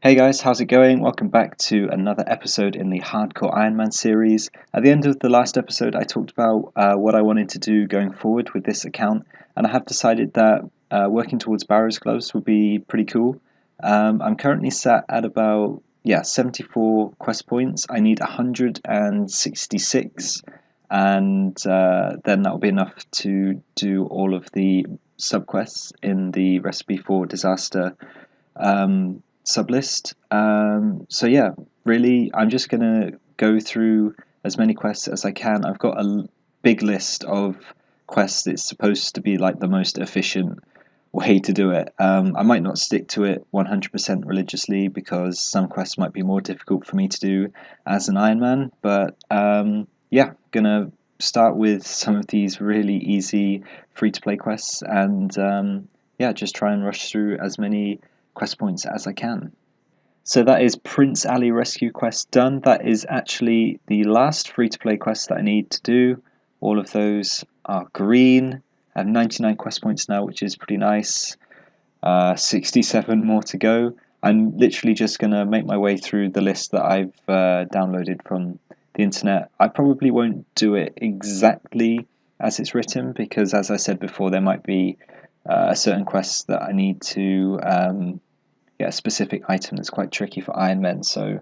Hey guys, how's it going? Welcome back to another episode in the Hardcore Ironman series. At the end of the last episode, I talked about what I wanted to do going forward with this account, and I have decided that working towards Barrows gloves would be pretty cool. I'm currently sat at about 74 quest points. I need 166, and then that'll be enough to do all of the subquests in the Recipe for Disaster sublist. So yeah, really, I'm just gonna go through as many quests as I can. I've got a big list of quests. It's supposed to be like the most efficient way to do it. I might not stick to it 100% religiously because some quests might be more difficult for me to do as an Ironman, but gonna start with some of these really easy free-to-play quests and just try and rush through as many quest points as I can. So that is Prince Ali Rescue quest done. That is actually the last free-to-play quest that I need to do. All of those are green. I have 99 quest points now, which is pretty nice. 67 more to go. I'm literally just going to make my way through the list that I've downloaded from the internet. I probably won't do it exactly as it's written because, as I said before, there might be certain quests that I need to get a specific item that's quite tricky for Ironmen. So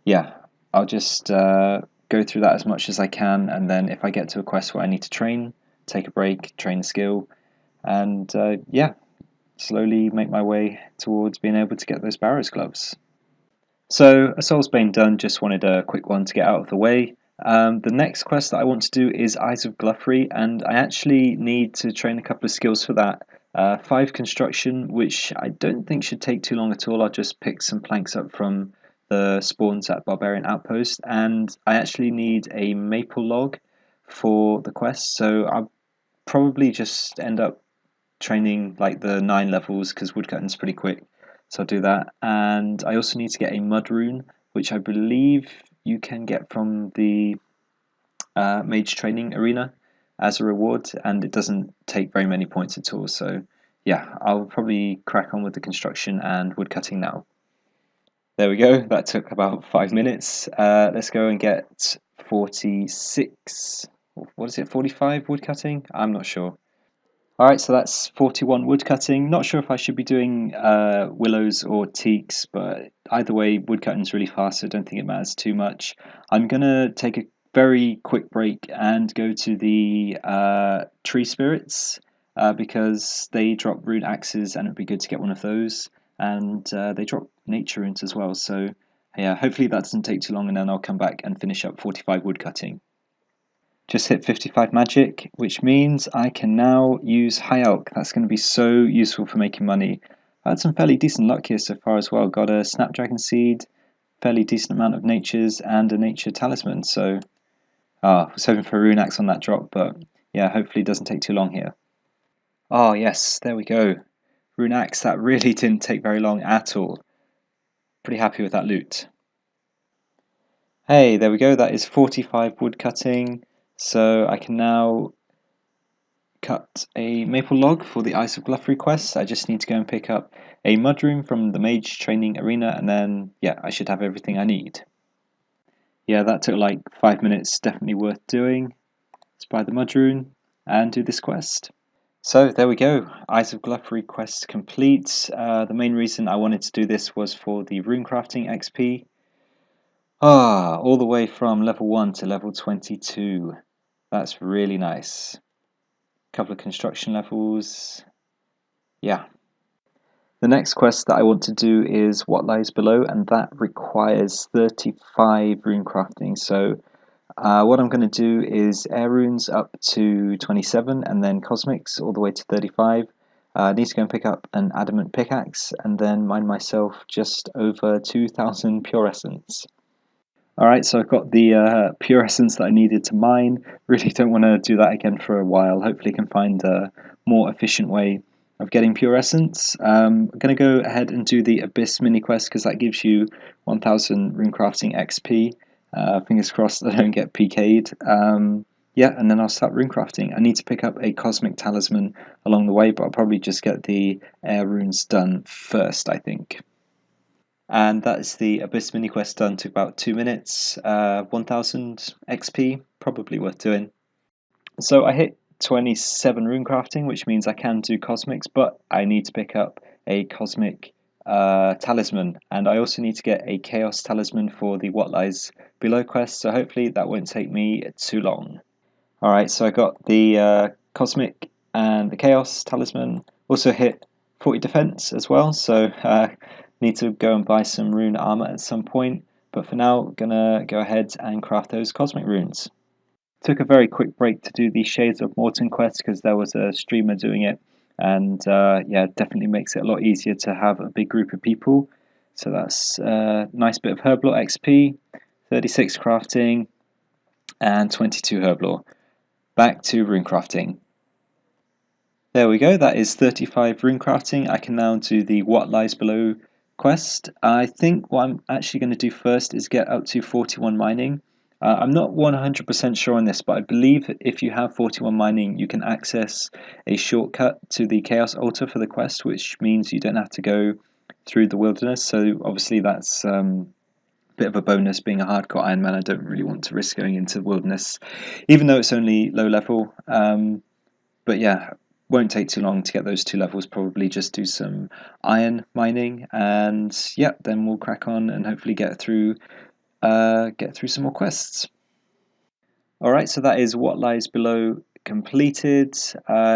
yeah, I'll just go through that as much as I can, and then if I get to a quest where I need to train, take a break, train a skill, and slowly make my way towards being able to get those Barrows gloves. So a Soul's Bane done, just wanted a quick one to get out of the way. The next quest that I want to do is Eyes of Glouphrie, and I actually need to train a couple of skills for that. 5 construction, which I don't think should take too long at all. I'll just pick some planks up from the spawns at Barbarian Outpost, and I actually need a maple log for the quest, so I'll probably just end up training like the 9 levels because woodcutting's pretty quick, so I'll do that. And I also need to get a Mud Rune, which I believe you can get from the Mage Training Arena as a reward, and it doesn't take very many points at all. So yeah, I'll probably crack on with the construction and woodcutting now. There we go, that took about 5 minutes. Let's go and get 46, what is it, 45 woodcutting? I'm not sure. Alright, so that's 41 woodcutting. Not sure if I should be doing willows or teaks, but either way, woodcutting's really fast, so I don't think it matters too much. I'm going to take a very quick break and go to the tree spirits because they drop rune axes and it'd be good to get one of those, and they drop nature runes as well, so yeah, hopefully that doesn't take too long, and then I'll come back and finish up 45 woodcutting. Just hit 55 magic, which means I can now use High Alch. That's going to be so useful for making money. I had some fairly decent luck here so far as well. Got a Snapdragon Seed, fairly decent amount of natures, and a nature talisman, so I was hoping for a Rune Axe on that drop, but yeah, hopefully it doesn't take too long here. Oh yes, there we go. Rune Axe, that really didn't take very long at all. Pretty happy with that loot. Hey, there we go, that is 45 woodcutting, so I can now cut a maple log for the Eyes of Glouphrie quest. I just need to go and pick up a Mud Rune from the Mage Training Arena, and then yeah, I should have everything I need. Yeah, that took like 5 minutes, definitely worth doing. Let's buy the Mud Rune and do this quest. So there we go, Eyes of Glouphrie quest complete. The main reason I wanted to do this was for the rune crafting XP. All the way from level 1 to level 22. That's really nice. Couple of construction levels. Yeah. The next quest that I want to do is What Lies Below, and that requires 35 rune crafting. So what I'm going to do is air runes up to 27 and then cosmics all the way to 35. I need to go and pick up an adamant pickaxe and then mine myself just over 2,000 pure essence. Alright, so I've got the pure essence that I needed to mine. Really don't want to do that again for a while. Hopefully I can find a more efficient way of getting pure essence. I'm going to go ahead and do the Abyss Miniquest because that gives you 1000 rune crafting XP. Fingers crossed I don't get PK'd. Yeah, and then I'll start rune crafting. I need to pick up a cosmic talisman along the way, but I'll probably just get the air runes done first, I think. And that's the Abyss mini quest done. Took about 2 minutes, 1000 XP, probably worth doing. So I hit 27 rune crafting, which means I can do cosmics, but I need to pick up a cosmic talisman, and I also need to get a chaos talisman for the What Lies Below quest, so hopefully that won't take me too long. Alright, so I got the cosmic and the chaos talisman, also hit 40 defense as well, so need to go and buy some rune armor at some point, but for now gonna go ahead and craft those cosmic runes. Took a very quick break to do the Shades of Mort'ton quest because there was a streamer doing it, and yeah, definitely makes it a lot easier to have a big group of people. So that's a nice bit of Herblore XP, 36 crafting, and 22 Herblore. Back to rune crafting. There we go, that is 35 rune crafting. I can now do the What Lies Below quest. I think what I'm actually going to do first is get up to 41 mining. I'm not 100% sure on this, but I believe if you have 41 mining, you can access a shortcut to the Chaos Altar for the quest, which means you don't have to go through the wilderness. So obviously that's a bit of a bonus. Being a hardcore Ironman, I don't really want to risk going into the wilderness, even though it's only low level. But yeah, won't take too long to get those 2 levels. Probably just do some iron mining, and yeah, then we'll crack on and hopefully get through some more quests. Alright, so that is What Lies Below completed.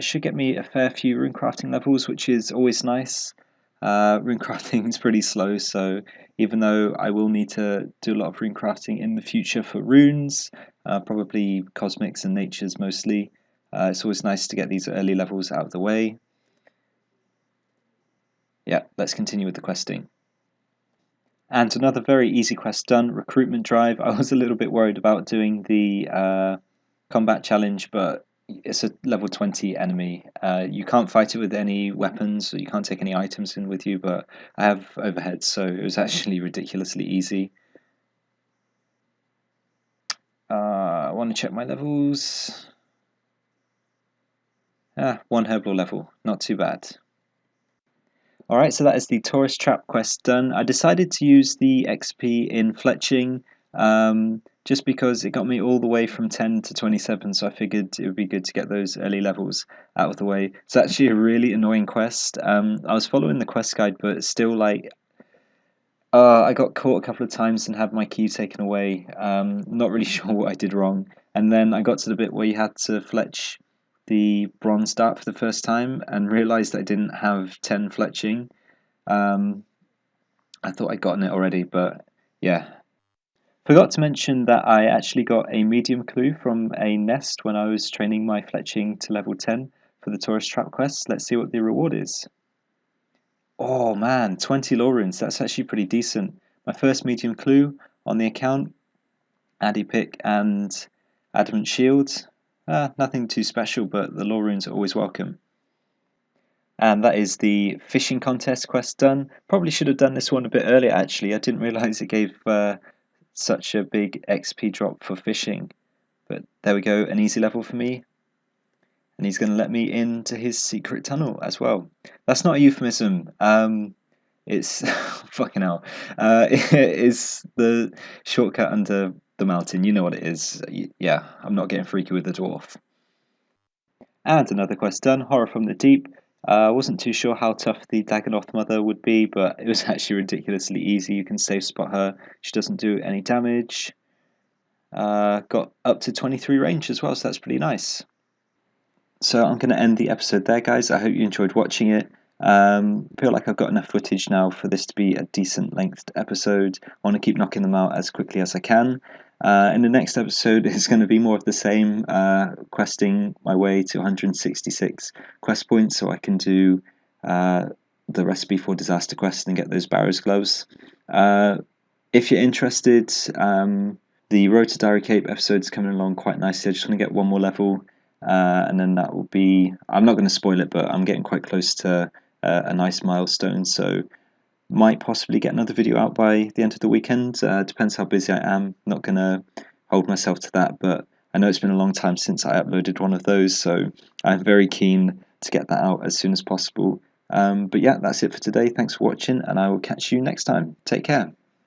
Should get me a fair few rune crafting levels, which is always nice. Rune crafting is pretty slow, so even though I will need to do a lot of rune crafting in the future for runes, probably cosmics and natures mostly, it's always nice to get these early levels out of the way. Yeah, let's continue with the questing. And another very easy quest done, Recruitment Drive. I was a little bit worried about doing the combat challenge, but it's a level 20 enemy. You can't fight it with any weapons, or you can't take any items in with you, but I have overhead, so it was actually ridiculously easy. I want to check my levels. 1 Herblore level, not too bad. Alright, so that is the Tourist Trap quest done. I decided to use the XP in fletching just because it got me all the way from 10 to 27, so I figured it would be good to get those early levels out of the way. It's actually a really annoying quest. I was following the quest guide, but still, like, I got caught a couple of times and had my key taken away. Not really sure what I did wrong. And then I got to the bit where you had to fletch the bronze dart for the first time and realised that I didn't have 10 fletching. I thought I'd gotten it already, but yeah. Forgot to mention that I actually got a medium clue from a nest when I was training my fletching to level 10 for the Tourist Trap quest. Let's see what the reward is. Oh man, 20 lore runes, that's actually pretty decent. My first medium clue on the account, Addy Pick and Adamant Shield. Nothing too special, but the lore runes are always welcome. And that is the fishing contest quest done. Probably should have done this one a bit earlier actually. I didn't realise it gave such a big XP drop for fishing. But there we go, an easy level for me. And he's going to let me into his secret tunnel as well. That's not a euphemism. It's fucking hell. It is the shortcut under the mountain. You know what it is. Yeah, I'm not getting freaky with the dwarf. And another quest done, Horror from the Deep. I wasn't too sure how tough the Dagonoth Mother would be, but it was actually ridiculously easy. You can safe spot her. She doesn't do any damage. Got up to 23 range as well, so that's pretty nice. So I'm going to end the episode there, guys. I hope you enjoyed watching it. Feel like I've got questing footage now for this to be a decent length episode. I want to keep knocking them out as quickly as I can. In the next episode, it's going to be more of the same, questing my way to 166 quest points so I can do the recipe for disaster quest and get those Barrow's gloves. If you're interested, the Road to Diary Cape episode is coming along quite nicely. I just want to get one more level, and then that will be, I'm not going to spoil it, but I'm getting quite close to a nice milestone, so might possibly get another video out by the end of the weekend. Depends how busy I am. Not going to hold myself to that, but I know it's been a long time since I uploaded one of those, so I'm very keen to get that out as soon as possible. But yeah, that's it for today. Thanks for watching, and I will catch you next time. Take care.